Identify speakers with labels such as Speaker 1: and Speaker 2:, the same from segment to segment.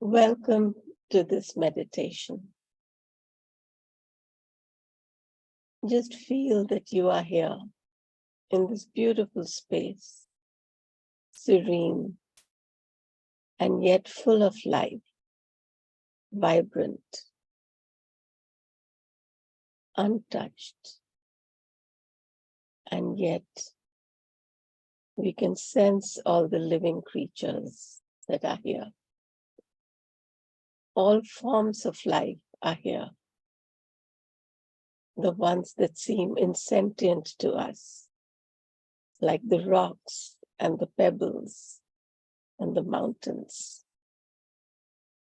Speaker 1: Welcome to this meditation. Just feel that you are here in this beautiful space, serene and yet full of life, vibrant, untouched, and yet we can sense all the living creatures that are here. All forms of life are here. The ones that seem insentient to us, like the rocks and the pebbles and the mountains.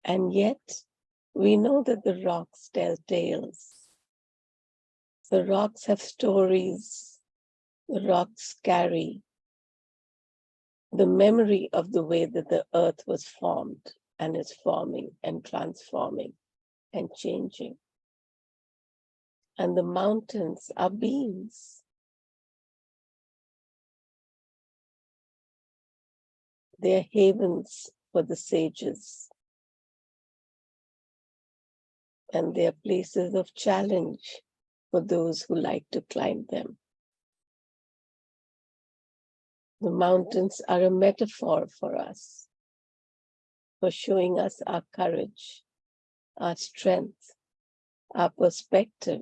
Speaker 1: And yet, we know that the rocks tell tales. The rocks have stories. The rocks carry the memory of the way that the earth was formed and is forming and transforming and changing. And the mountains are beings. They're havens for the sages. And they're places of challenge for those who like to climb them. The mountains are a metaphor for us, for showing us our courage, our strength, our perspective.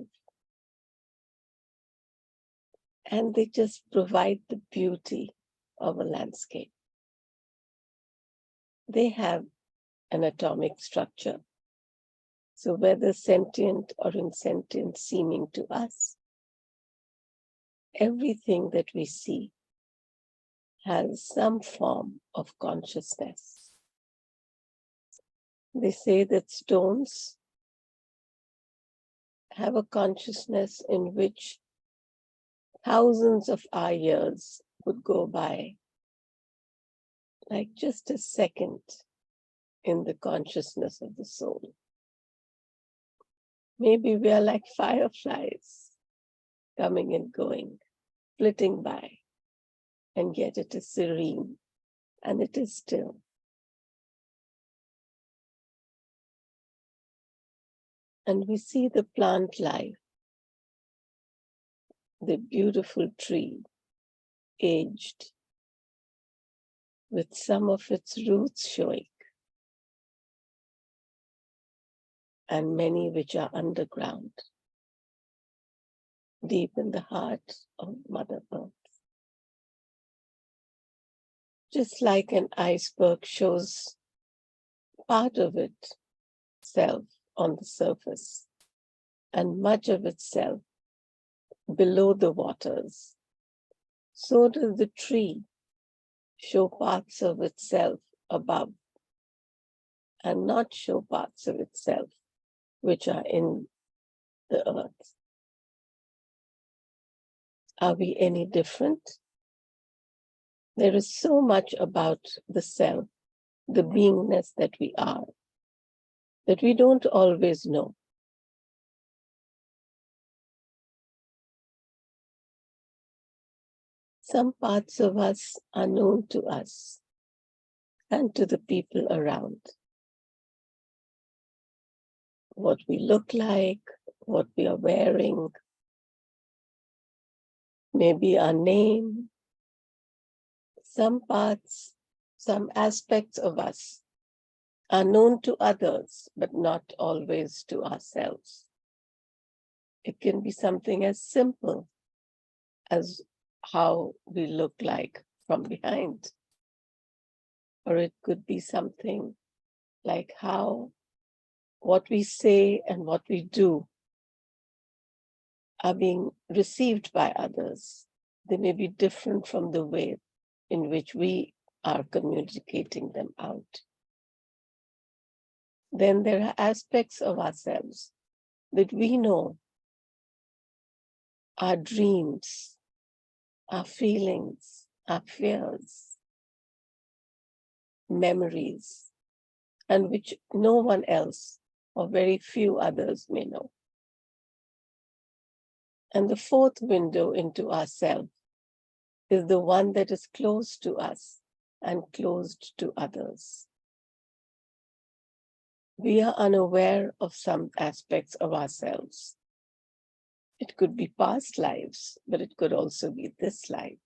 Speaker 1: And they just provide the beauty of a landscape. They have an atomic structure. So whether sentient or insentient seeming to us, everything that we see has some form of consciousness. They say that stones have a consciousness in which thousands of our years would go by, like just a second in the consciousness of the soul. Maybe we are like fireflies coming and going, flitting by, and yet it is serene and it is still. And we see the plant life, the beautiful tree, aged, with some of its roots showing, and many which are underground, deep in the heart of Mother Earth. Just like an iceberg shows part of itself on the surface and much of itself below the waters, so does the tree show parts of itself above and not show parts of itself which are in the earth. Are we any different? There is so much about the self, the beingness that we are, that we don't always know. Some parts of us are known to us and to the people around. What we look like, what we are wearing, maybe our name. Some parts, some aspects of us are known to others, but not always to ourselves. It can be something as simple as how we look like from behind. Or it could be something like how what we say and what we do are being received by others. They may be different from the way in which we are communicating them out. Then there are aspects of ourselves that we know, our dreams, our feelings, our fears, memories, and which no one else or very few others may know. And the fourth window into ourself is the one that is close to us and closed to others. we are unaware of some aspects of ourselves. It could be past lives, but it could also be this life.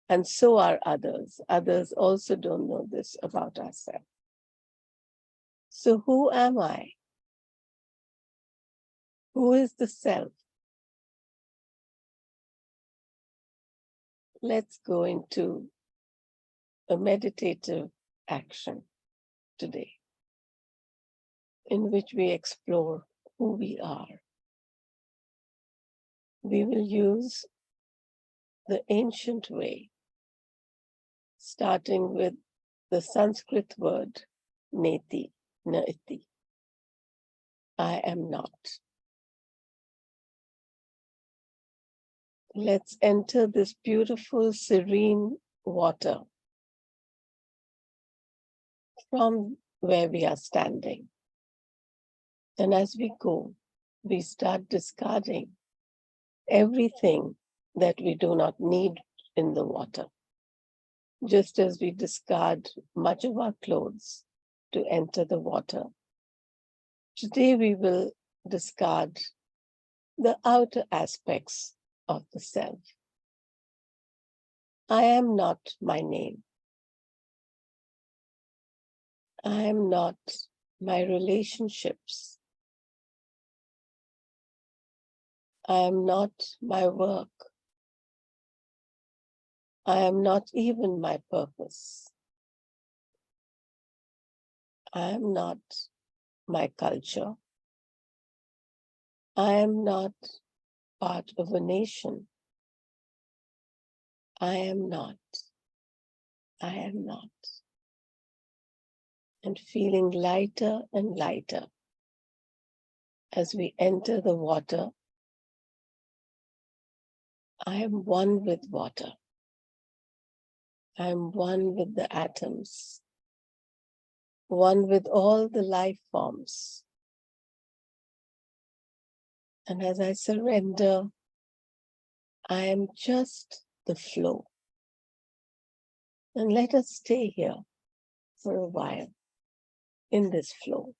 Speaker 1: And so are others. Others also don't know this about ourselves. So who am I? Who is the self? Let's go into a meditative action today in which we explore who we are. We will use the ancient way, starting with the Sanskrit word neti, naiti. I am not. Let's enter this beautiful, serene water from where we are standing. And as we go, we start discarding everything that we do not need in the water, just as we discard much of our clothes to enter the water. Today we will discard the outer aspects of the self. I am not my name. I am not my relationships. I am not my work. I am not even my purpose. I am not my culture. I am not part of a nation. I am not. I am not. And feeling lighter and lighter as we enter the water. I am one with water. I am one with the atoms, one with all the life forms. And as I surrender, I am just the flow. And let us stay here for a while in this flow.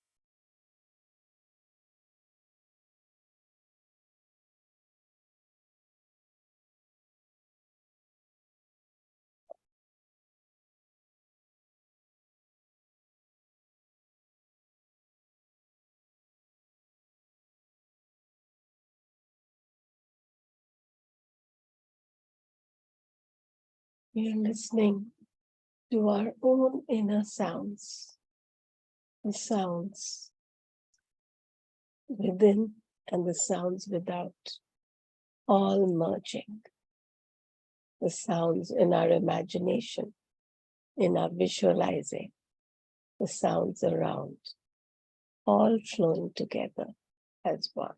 Speaker 1: We are listening to our own inner sounds, the sounds within and the sounds without, all merging. The sounds in our imagination, in our visualizing, the sounds around, all flowing together as one.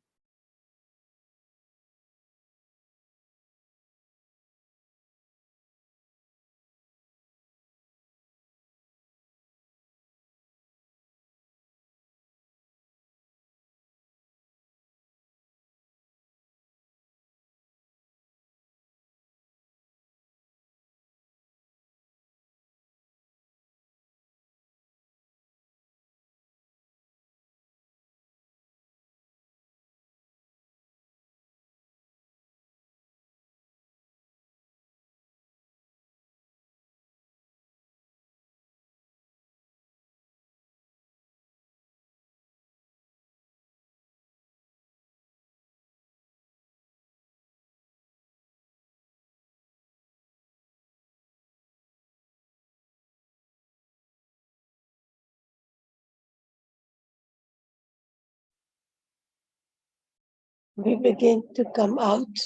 Speaker 1: We begin to come out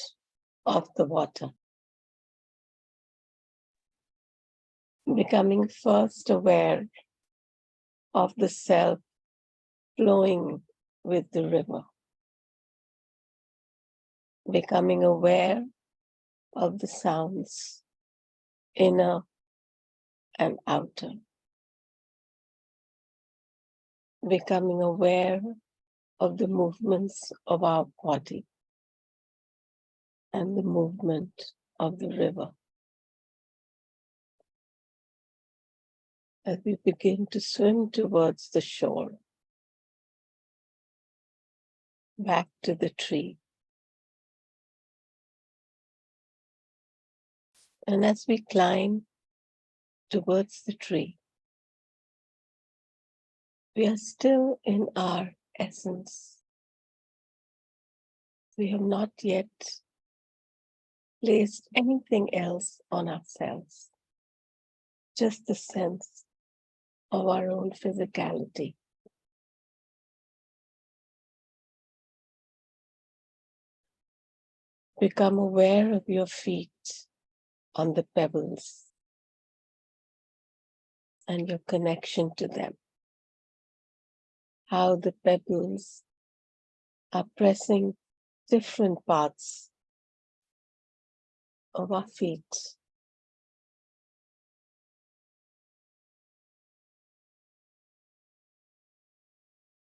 Speaker 1: of the water, becoming first aware of the self flowing with the river, becoming aware of the sounds, inner and outer, becoming aware of the movements of our body and the movement of the river. as we begin to swim towards the shore, back to the tree. And as we climb towards the tree, we are still in our essence. We have not yet placed anything else on ourselves, just the sense of our own physicality. Become aware of your feet on the pebbles and your connection to them. How the pebbles are pressing different parts of our feet.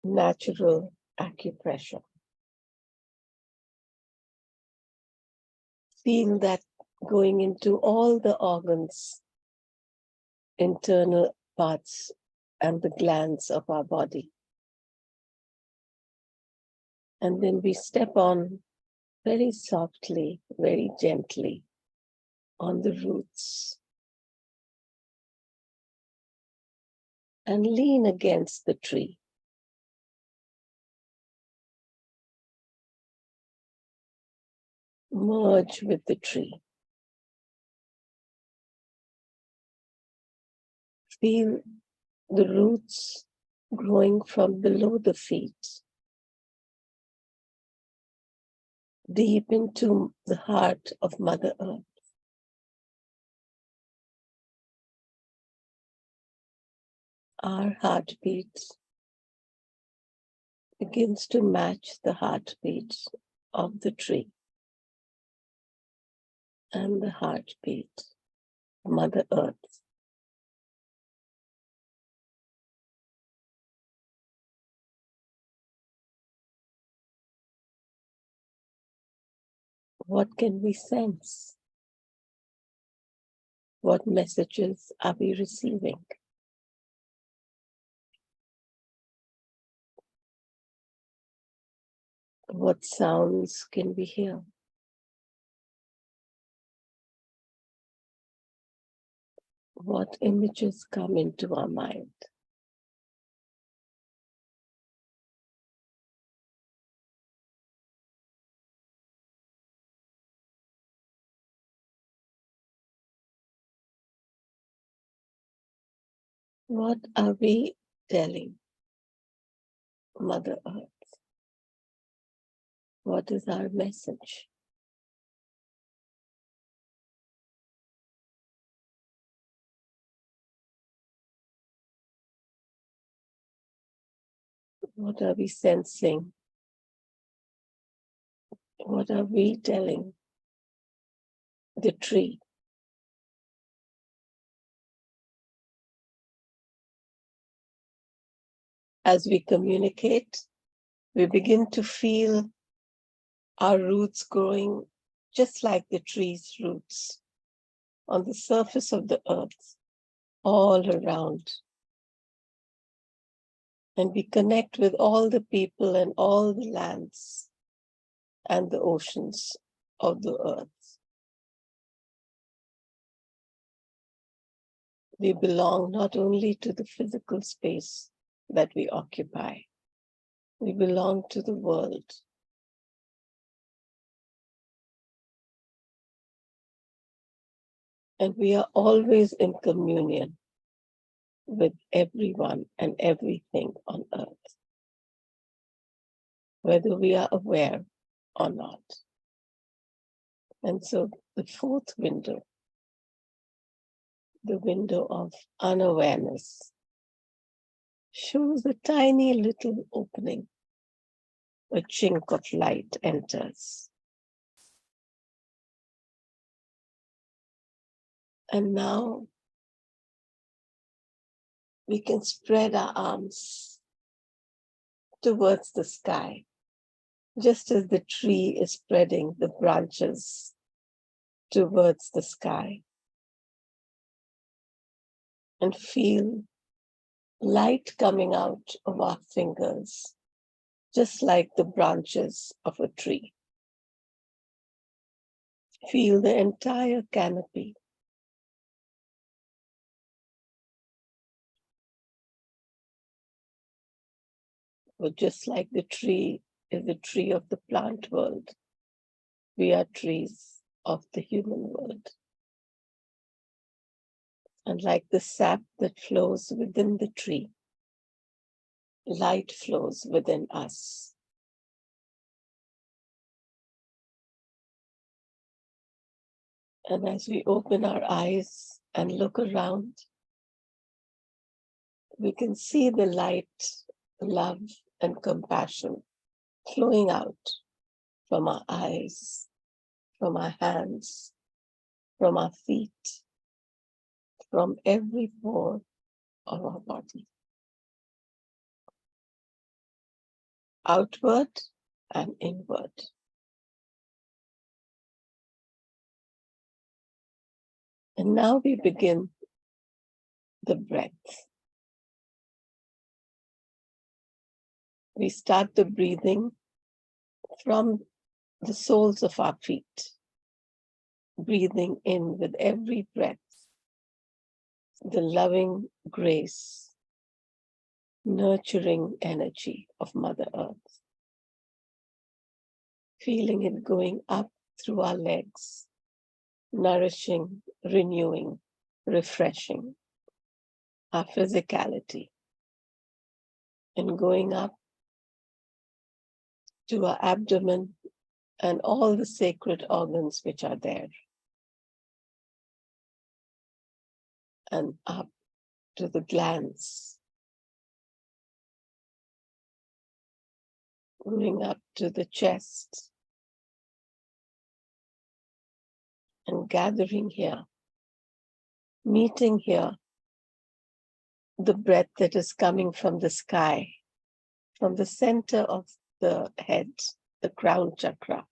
Speaker 1: Natural acupressure. Feel that going into all the organs, internal parts, and the glands of our body. And then we step on very softly, very gently on the roots and lean against the tree. Merge with the tree. Feel the roots growing from below the feet, deep into the heart of Mother Earth. Our heartbeat begins to match the heartbeat of the tree and the heartbeat of Mother Earth. What can we sense? What messages are we receiving? What sounds can we hear? What images come into our mind? What are we telling Mother Earth? What is our message? What are we sensing? What are we telling the tree? As we communicate, we begin to feel our roots growing just like the tree's roots on the surface of the earth, all around. And we connect with all the people and all the lands and the oceans of the earth. We belong not only to the physical space that we occupy, we belong to the world. And we are always in communion with everyone and everything on earth, whether we are aware or not. And so the fourth window, the window of unawareness, shows a tiny little opening. A chink of light enters. And now we can spread our arms towards the sky, just as the tree is spreading the branches towards the sky. and feel light coming out of our fingers, just like the branches of a tree. Feel the entire canopy. But just like the tree is the tree of the plant world, we are trees of the human world. And like the sap that flows within the tree, light flows within us. And as we open our eyes and look around, we can see the light, love, and compassion flowing out from our eyes, from our hands, from our feet, from every pore of our body. Outward and inward. And now we begin the breath. We start the breathing from the soles of our feet, breathing in with every breath the loving grace, nurturing energy of Mother Earth. Feeling it going up through our legs, nourishing, renewing, refreshing our physicality, and going up to our abdomen and all the sacred organs which are there, and up to the glands, going up to the chest, and gathering here, meeting here, the breath that is coming from the sky, from the center of the head, the crown chakra,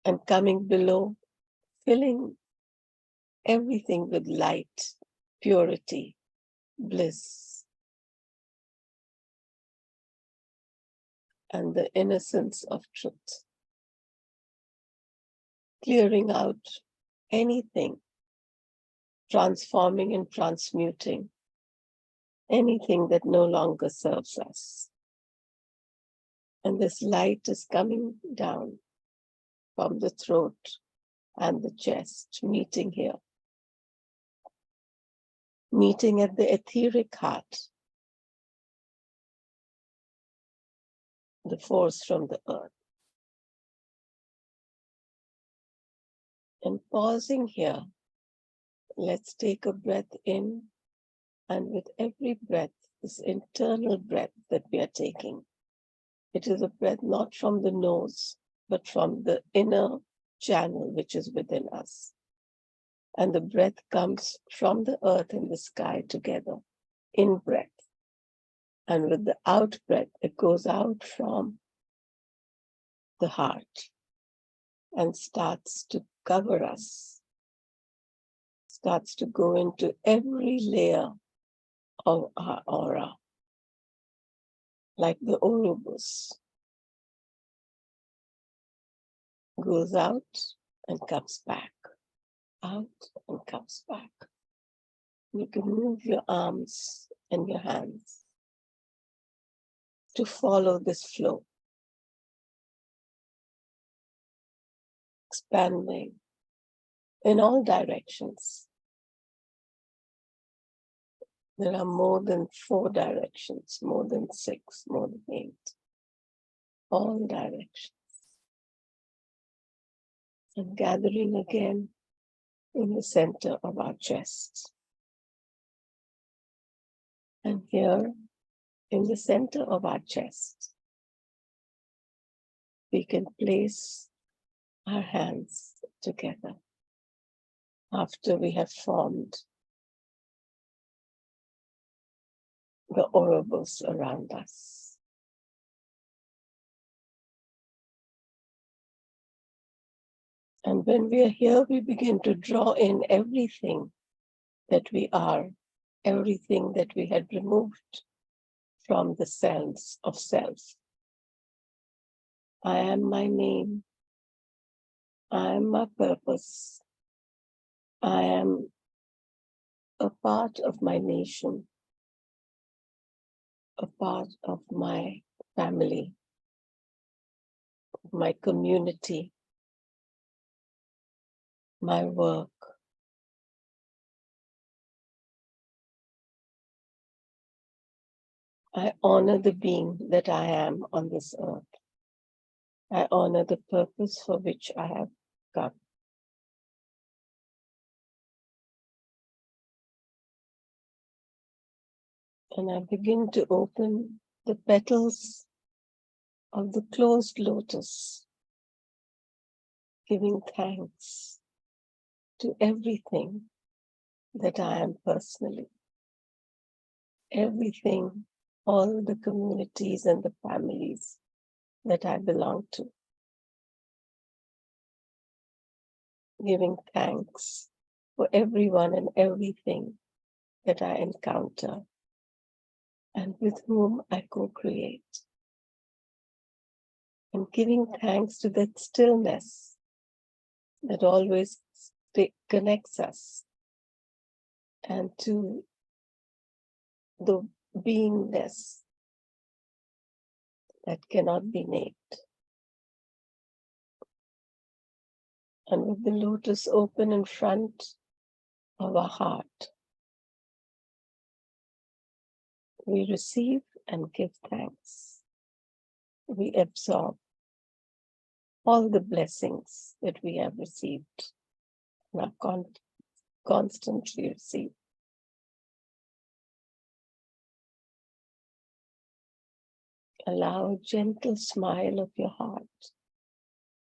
Speaker 1: and coming below, filling everything with light, purity, bliss, and the innocence of truth. Clearing out anything, transforming and transmuting anything that no longer serves us. And this light is coming down from the throat and the chest, meeting here, meeting at the etheric heart, the force from the earth. And pausing here, let's take a breath in, and with every breath, this internal breath that we are taking, it is a breath not from the nose, but from the inner channel which is within us. And the breath comes from the earth and the sky together, in breath. And with the out breath, it goes out from the heart and starts to cover us, starts to go into every layer of our aura, like the Ouroboros, goes out and comes back, out and comes back. You can move your arms and your hands to follow this flow, expanding in all directions. There are more than 4 directions, more than 6, more than 8, all directions. And gathering again in the center of our chest. And here, in the center of our chest, we can place our hands together after we have formed the Ouroboros around us. And when we are here, we begin to draw in everything that we are everything that we had removed from the cells of self. I am my name. I am my purpose. I am a part of my nation, a part of my family, my community, my work. I honor the being that I am on this earth. I honor the purpose for which I have come. And I begin to open the petals of the closed lotus, giving thanks to everything that I am personally, everything, all the communities and the families that I belong to, giving thanks for everyone and everything that I encounter and with whom I co-create, and giving thanks to that stillness that always connects us, and to the beingness that cannot be named. And with the lotus open in front of our heart, we receive and give thanks. We absorb all the blessings that we have received and are constantly receive. Allow a gentle smile of your heart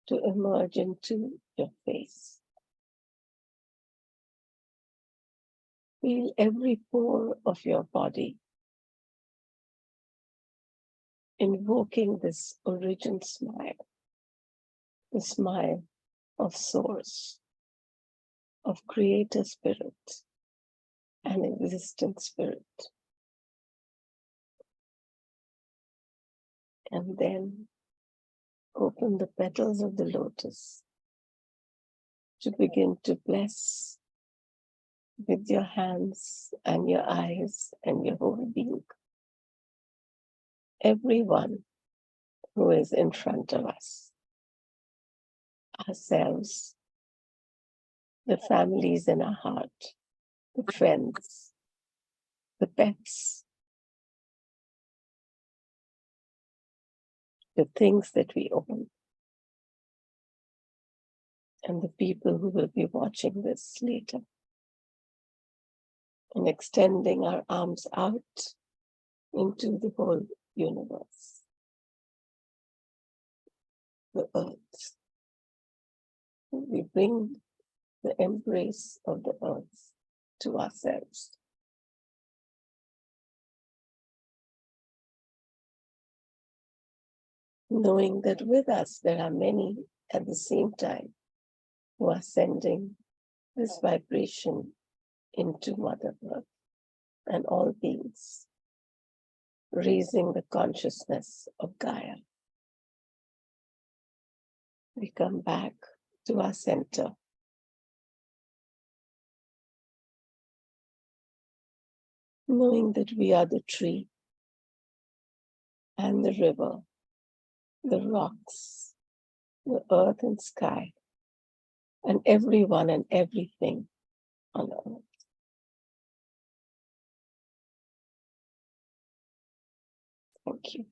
Speaker 1: to emerge into your face. Feel every pore of your body invoking this origin smile, the smile of Source, of Creator Spirit and Existent Spirit. And then open the petals of the lotus to begin to bless with your hands and your eyes and your whole being everyone who is in front of us, ourselves, the families in our heart, the friends, the pets, the things that we own, and the people who will be watching this later. And extending our arms out into the whole universe, the earth. We bring the embrace of the earth to ourselves. Knowing that with us there are many at the same time who are sending this vibration into Mother Earth and all beings, raising the consciousness of Gaia. We come back to our center, knowing that we are the tree and the river, the rocks, the earth and sky, and everyone and everything on earth. Thank you.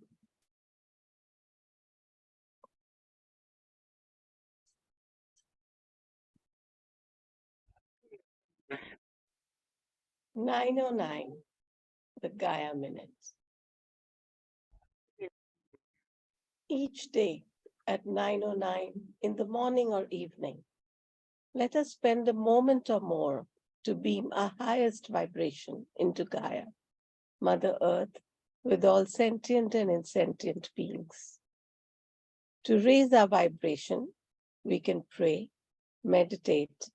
Speaker 1: "9:09, the Gaia Minute. Each day at 9:09 in the morning or evening, let us spend a moment or more to beam our highest vibration into Gaia, Mother Earth, with all sentient and insentient beings. To raise our vibration, we can pray, meditate,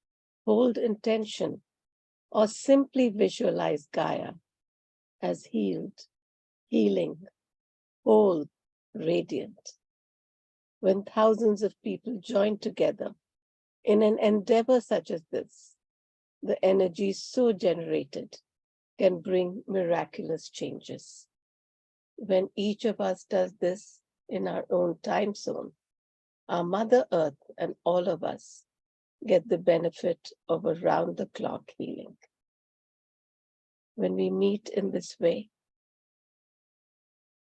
Speaker 1: hold intention, or simply visualize Gaia as healed, healing, whole, radiant. When thousands of people join together in an endeavor such as this, the energy so generated can bring miraculous changes. When each of us does this in our own time zone, our Mother Earth and all of us get the benefit of around-the-clock healing. When we meet in this way,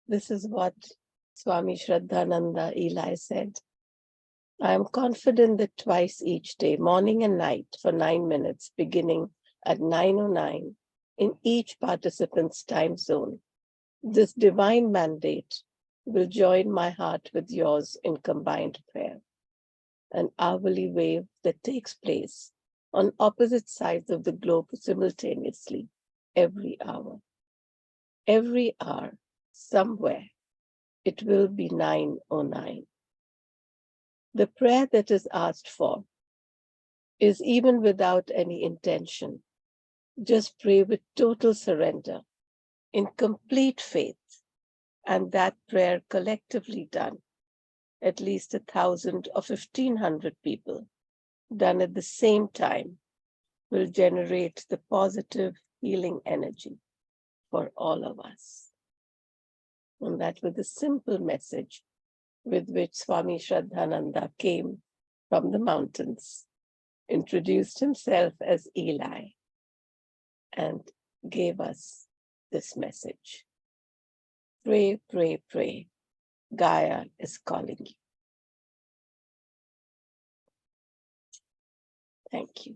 Speaker 1: this is what Swami Shraddhananda Eli said. I am confident that twice each day, morning and night, for 9 minutes, beginning at 9:09, in each participant's time zone, this divine mandate will join my heart with yours in combined prayer. An hourly wave that takes place on opposite sides of the globe simultaneously every hour. Every hour, somewhere, it will be 9:09. The prayer that is asked for is even without any intention. Just pray with total surrender, in complete faith, and that prayer collectively done, at least 1,000 or 1,500 people, done at the same time, will generate the positive healing energy for all of us. And that was the simple message with which Swami Shraddhananda came from the mountains, introduced himself as Eli, and gave us this message. Pray, pray, pray. Gaia is calling you. Thank you.